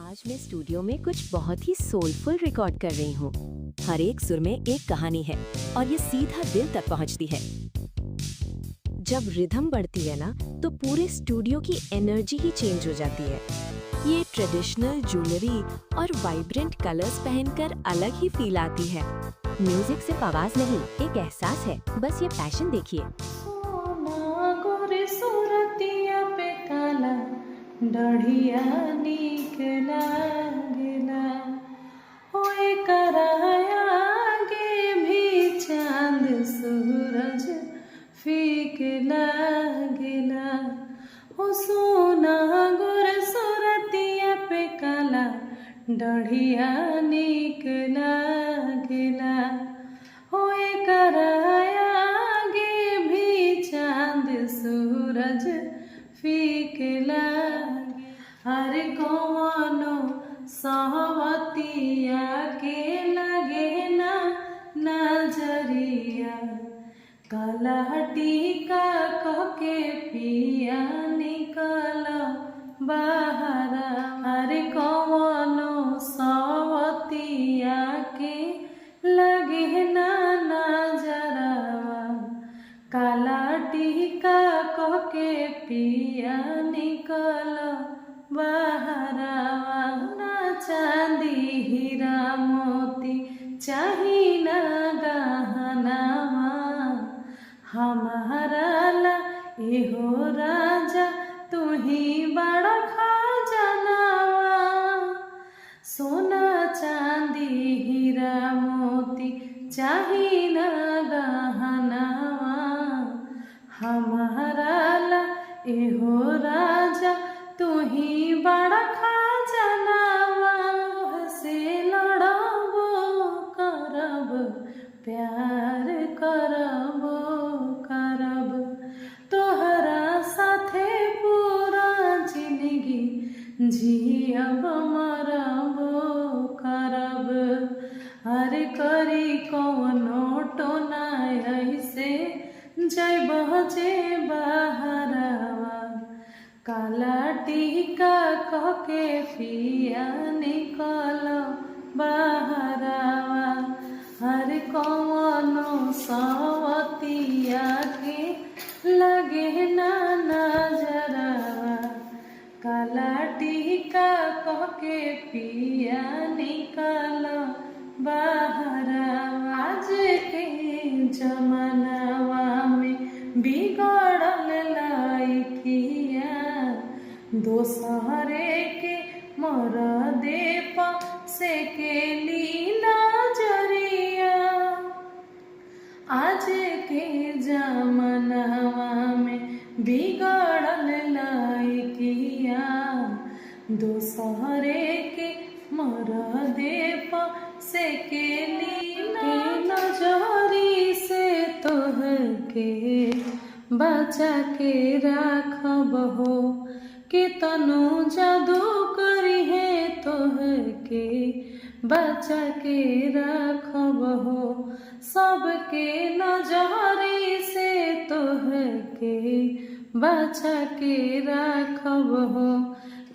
आज मैं स्टूडियो में कुछ बहुत ही सोलफुल रिकॉर्ड कर रही हूँ। हर एक सुर में एक कहानी है और ये सीधा दिल तक पहुँचती है। जब रिदम बढ़ती है ना, तो पूरे स्टूडियो की एनर्जी ही चेंज हो जाती है। ये ट्रेडिशनल ज्वेलरी और वाइब्रेंट कलर्स पहनकर अलग ही फील आती है। म्यूजिक सिर्फ आवाज नहीं, एक एहसास है। बस ये पैशन देखिए। डढ़िया नीक लागेला, होए कराया आगे भी चांद सूरज फीक लागेला। हो सोना गोर सूरतिया पे काला, डढ़िया नीक लागेला, होए कराया आगे भी चांद सूरज फीक लागे। अरे कौनो सहवतिया के लगे ना नजरिया, काला टीका कह के पिया निकल बाहर। अरे कौनो सहवतिया के लगे ना नजरवा, काला टीका कह के पिया निकल बहरावा। ना चांदी हीरा मोती चाही ना गहनावा, हमारा ला एहो राजा तू ही बड़ा खजानावा। सोना चांदी हीरा मोती चाही ना गहनावा, हमारा ला एहो राजा तू ही बड़ा खजानावा। से लड़बो करब, प्यार करबो करब, तोहरा साथे पूरा जिंदगी जियब मरबो करब। अरे करी कौनो टोना ऐसे जैबह जे बहरावा, काला टीका कह के पिया निकल बहरावा। हर कौनो सवतिया के लगे ना नजरवा, काला टीका कह के पिया निकल बहरावा। आज के जमानावा में बिगड़ल लाइकिया, दोसरे के मरदे से के लीला जरिया। आज के जमानावा में बिगड़ल लाइकिया, दोसरे के मरदे से के लीला नजरी से तोहके बचा के राखब हो। के तनु जादू करी है तोहके बचा के राखब हो। सबके नजरी से तोहके बचा के राखब हो।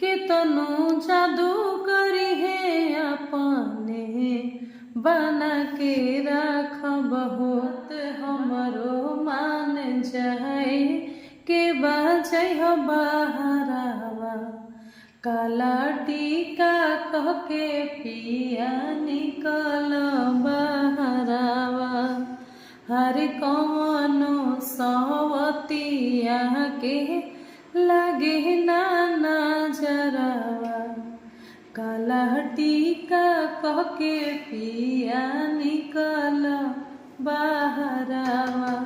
के तनु जादू करी है अपने बना के राखब हो। हमरो मान जाए के बजै हो बहरावा, काला टीका कह के पिया निकल बहरावा। हर कौनो सवतिया के लगे ना नजरवा, काला टीका कह के पिया निकल बहरावा।